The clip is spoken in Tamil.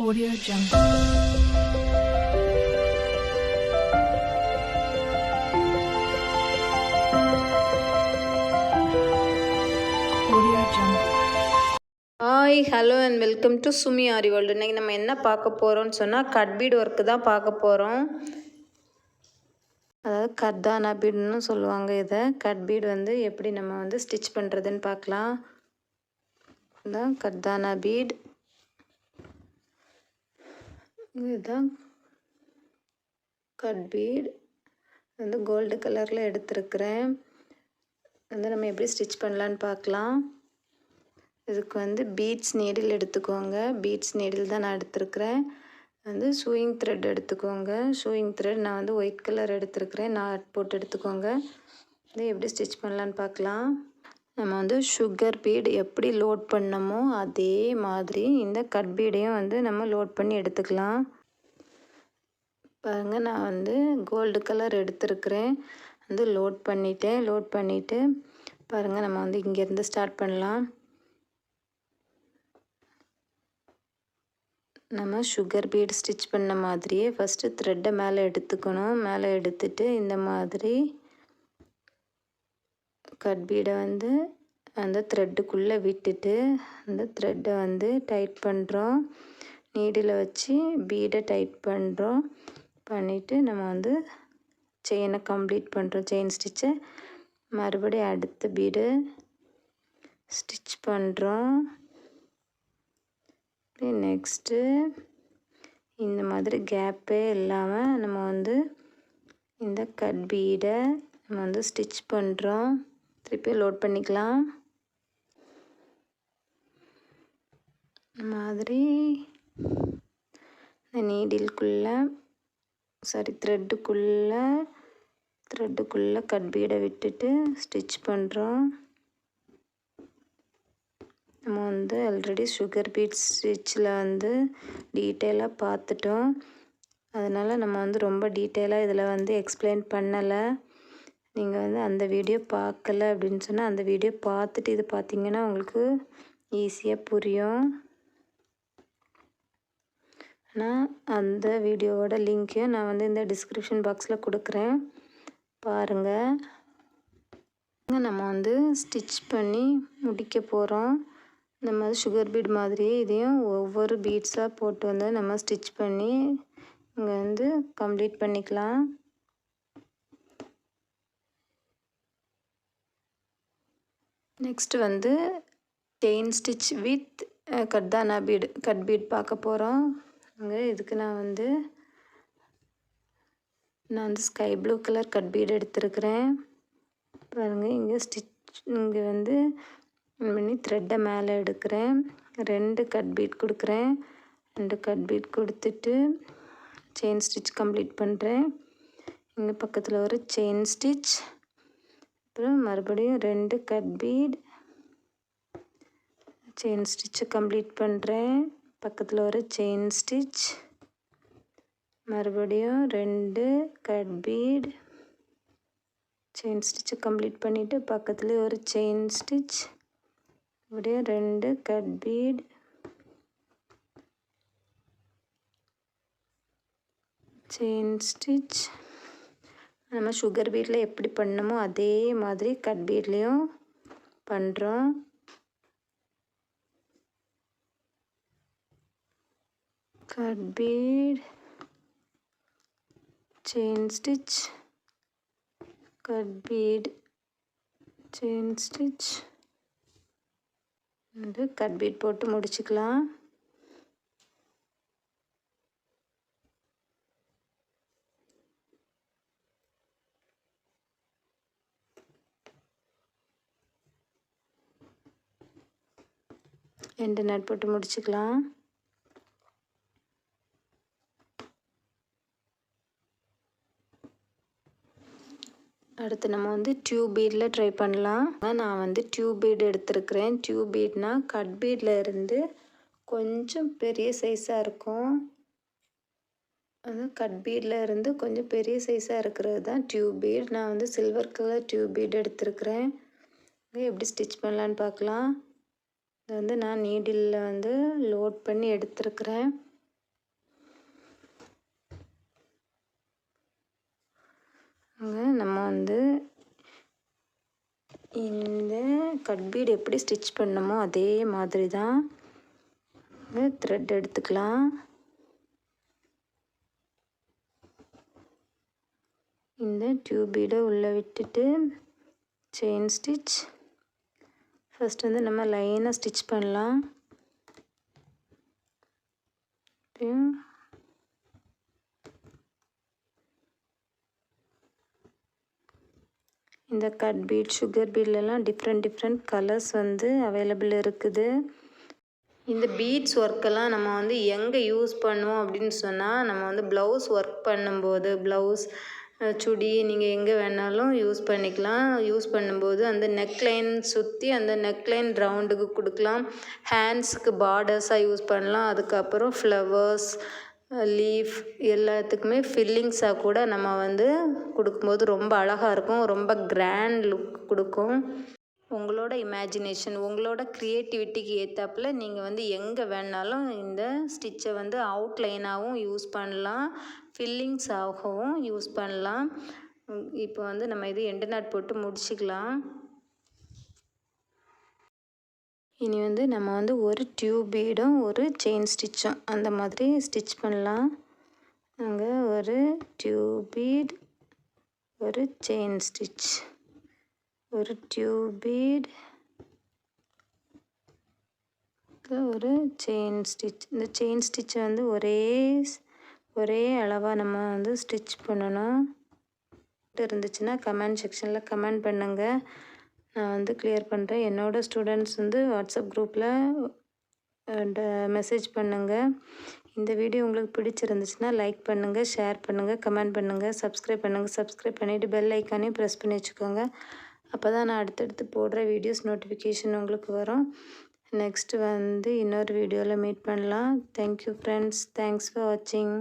Audio Jungle. Hi hello and welcome to Sumi Aari world. இன்றைக்கி நம்ம என்ன பார்க்க போகிறோம்னு சொன்னால் கட் பீட் ஒர்க்கு தான் பார்க்க போகிறோம். அதாவது கர்தானா பீடுன்னு சொல்லுவாங்க. இதை கட் பீட் வந்து எப்படி நம்ம வந்து ஸ்டிச் பண்ணுறதுன்னு பார்க்கலாம். இதுதான் கர்தானா பீட். இதுதான் கட் பீட் வந்து கோல்டு கலரில் எடுத்துருக்கிறேன். வந்து நம்ம எப்படி ஸ்டிச் பண்ணலான்னு பார்க்கலாம். இதுக்கு வந்து பீட்ஸ் நீடில் எடுத்துக்கோங்க. பீட்ஸ் நீடில் தான் நான் எடுத்துருக்கிறேன். வந்து ஷூயிங் த்ரெட் எடுத்துக்கோங்க. ஷூயிங் த்ரெட் நான் வந்து ஒயிட் கலர் எடுத்துருக்கிறேன். நாட் போட்டு எடுத்துக்கோங்க. இது எப்படி ஸ்டிச் பண்ணலான்னு பார்க்கலாம். நம்ம வந்து சுகர் பீட் எப்படி லோட் பண்ணமோ அதே மாதிரி இந்த கட் பீடையும் வந்து நம்ம லோட் பண்ணி எடுத்துக்கலாம். பாருங்கள், நான் வந்து கோல்டு கலர் எடுத்துருக்கிறேன். வந்து லோட் பண்ணிவிட்டு பாருங்கள், நம்ம வந்து இங்கேருந்து ஸ்டார்ட் பண்ணலாம். நம்ம சுகர் பீட் ஸ்டிச் பண்ண மாதிரியே ஃபஸ்ட்டு த்ரெட்டை மேலே எடுத்துக்கணும். மேலே எடுத்துட்டு இந்த மாதிரி கட் பீடை வந்து அந்த த்ரெட்டுக்குள்ளே விட்டுட்டு அந்த த்ரெட்டை வந்து டைட் பண்ணுறோம். நீடில் வச்சு பீடை டைட் பண்ணுறோம். பண்ணிவிட்டு நம்ம வந்து செயினை கம்ப்ளீட் பண்ணுறோம். செயின் ஸ்டிச்சை மறுபடியும் அடுத்த பீடு ஸ்டிச் பண்ணுறோம். நெக்ஸ்ட்டு இந்த மாதிரி கேப்பே இல்லாமல் நம்ம வந்து இந்த கட் பீடை நம்ம வந்து ஸ்டிச் பண்ணுறோம். திருப்பி லோட் பண்ணிக்கலாம். இந்த மாதிரி இந்த நீடிலுக்குள்ளே த்ரெட்டுக்குள்ளே கட் பீடை விட்டுட்டு ஸ்டிச் பண்ணுறோம். நம்ம வந்து ஆல்ரெடி சுகர் பீட் ஸ்டிச்சில் வந்து டீட்டெயிலாக பார்த்துட்டோம். அதனால் நம்ம வந்து ரொம்ப டீட்டெயிலாக இதில் வந்து எக்ஸ்பிளைன் பண்ணலை. நீங்கள் வந்து அந்த வீடியோ பார்க்கல அப்படின்னு சொன்னால் அந்த வீடியோ பார்த்துட்டு இது பார்த்தீங்கன்னா உங்களுக்கு ஈஸியாக புரியும். ஆனால் அந்த வீடியோவோட லிங்க்கையும் நான் வந்து இந்த டிஸ்கிரிப்ஷன் பாக்ஸில் கொடுக்குறேன், பாருங்கள். நம்ம வந்து ஸ்டிச் பண்ணி முடிக்க போகிறோம். இந்த மாதிரி சுகர் பீட் மாதிரியே இதையும் ஒவ்வொரு பீட்ஸாக போட்டு வந்து நம்ம ஸ்டிச் பண்ணி இங்கே வந்து கம்ப்ளீட் பண்ணிக்கலாம். நெக்ஸ்ட் வந்து செயின் ஸ்டிச் வித் கர்தானா பீட் கட் பீட் பார்க்க போகிறோம். இங்கே இதுக்கு நான் வந்து sky blue colour cut bead எடுத்துருக்கிறேன். பாருங்கள், இங்கே வந்து பண்ணி த்ரெட்டை மேலே எடுக்கிறேன். 2 கட் பீட் கொடுக்குறேன். 2 கட் பீட் கொடுத்துட்டு செயின் ஸ்டிச் கம்ப்ளீட் பண்ணுறேன். இங்கே பக்கத்தில் ஒரு செயின் ஸ்டிச், அப்புறம் மறுபடியும் 2 கட் பீட், செயின் ஸ்டிச்சை கம்ப்ளீட் பண்ணுறேன். பக்கத்தில் ஒரு செயின் ஸ்டிச், மறுபடியும் 2 கட் பீட், செயின் ஸ்டிச்சை கம்ப்ளீட் பண்ணிவிட்டு பக்கத்துலேயே ஒரு செயின் ஸ்டிச், அப்படியே 2 கட் பீட், செயின் ஸ்டிச். நம்ம சுகர் பீடில் எப்படி பண்ணமோ அதே மாதிரி கட் பீட்லேயும் பண்ணுறோம். Cut beat, chain stitch, cut beat, chain stitch, வந்து கட் பீட் போட்டு முடிச்சுக்கலாம். எண்டு நட் போட்டு முடிச்சுக்கலாம். அடுத்து நம்ம வந்து டியூப் பீடில் ட்ரை பண்ணலாம். நான் வந்து டியூப் பீட் எடுத்துருக்கிறேன். டியூப் பீட்னால் கட் பீடில் இருந்து கொஞ்சம் பெரிய சைஸாக இருக்கும். அது கட் பீடில் இருந்து கொஞ்சம் பெரிய சைஸாக இருக்கிறது தான் டியூப் பீட். நான் வந்து சில்வர் கலர் டியூப் பீட் எடுத்துருக்கிறேன். எப்படி ஸ்டிச் பண்ணலான்னு பார்க்கலாம். இதை வந்து நான் நீடிலில் வந்து லோட் பண்ணி எடுத்துருக்கிறேன். நம்ம வந்து இந்த கட் பீட் எப்படி ஸ்டிச் பண்ணமோ அதே மாதிரி தான் த்ரெட் எடுத்துக்கலாம். இந்த டியூப் பீடை உள்ளே விட்டுட்டு செயின் ஸ்டிச். ஃபஸ்ட் வந்து நம்ம லைனாக ஸ்டிச் பண்ணலாம். இந்த கட் பீட் சுகர் பீட்லலாம் டிஃப்ரெண்ட் கலர்ஸ் வந்து அவைலபிள் இருக்குது. இந்த பீட்ஸ் ஒர்க்கெல்லாம் நம்ம வந்து எங்கே யூஸ் பண்ணுவோம் அப்படின்னு சொன்னால், நம்ம வந்து ப்ளவுஸ் ஒர்க் பண்ணும்போது, ப்ளவுஸ் சுடி நீங்கள் எங்கே வேணாலும் யூஸ் பண்ணிக்கலாம். யூஸ் பண்ணும்போது அந்த நெக்லைன் சுற்றி அந்த நெக்லைன் ரவுண்டுக்கு கொடுக்கலாம். ஹேண்ட்ஸுக்கு பார்டர்ஸாக யூஸ் பண்ணலாம். அதுக்கப்புறம் ஃப்ளவர்ஸ், லீஃப் எல்லாத்துக்குமே ஃபில்லிங்ஸாக கூட நம்ம வந்து கொடுக்கும்போது ரொம்ப அழகாக இருக்கும். ரொம்ப கிராண்ட் லுக் கொடுக்கும். உங்களோட இமேஜினேஷன், உங்களோட க்ரியேட்டிவிட்டிக்கு ஏற்றாப்புல நீங்கள் வந்து எங்கே வேணாலும் இந்த ஸ்டிச்சை வந்து அவுட்லைனாகவும் யூஸ் பண்ணலாம், ஃபில்லிங்ஸாகவும் யூஸ் பண்ணலாம். இப்போ வந்து நம்ம இது எண்டு நாட் போட்டு முடிச்சுக்கலாம். இனி வந்து நம்ம வந்து ஒரு டியூப் பீடும் ஒரு செயின் ஸ்டிச்சும் அந்த மாதிரி ஸ்டிச் பண்ணலாம். அங்கே ஒரு டியூப் பீட், ஒரு செயின் ஸ்டிச், ஒரு டியூப் பீட், ஒரு செயின் ஸ்டிச். இந்த செயின் ஸ்டிச்சை வந்து ஒரே அளவாக நம்ம வந்து ஸ்டிச் பண்ணணும். இருந்துச்சுன்னா கமெண்ட் செக்ஷனில் கமெண்ட் பண்ணுங்கள், நான் வந்து கிளியர் பண்ணுறேன். என்னோடய ஸ்டூடெண்ட்ஸ் வந்து வாட்ஸ்அப் குரூப்பில் மெசேஜ் பண்ணுங்கள். இந்த வீடியோ உங்களுக்கு பிடிச்சிருந்துச்சுன்னா லைக் பண்ணுங்கள், ஷேர் பண்ணுங்கள், கமெண்ட் பண்ணுங்கள், சப்ஸ்கிரைப் பண்ணுங்கள். சப்ஸ்கிரைப் பண்ணிவிட்டு பெல் ஐக்கானையும் ப்ரெஸ் பண்ணி வச்சுக்கோங்க. அப்போ தான் நான் அடுத்தடுத்து போடுற வீடியோஸ் நோட்டிஃபிகேஷன் உங்களுக்கு வரும். நெக்ஸ்ட்டு வந்து இன்னொரு வீடியோவில் மீட் பண்ணலாம். Thank you friends. தேங்க்ஸ் ஃபார் வாட்சிங்.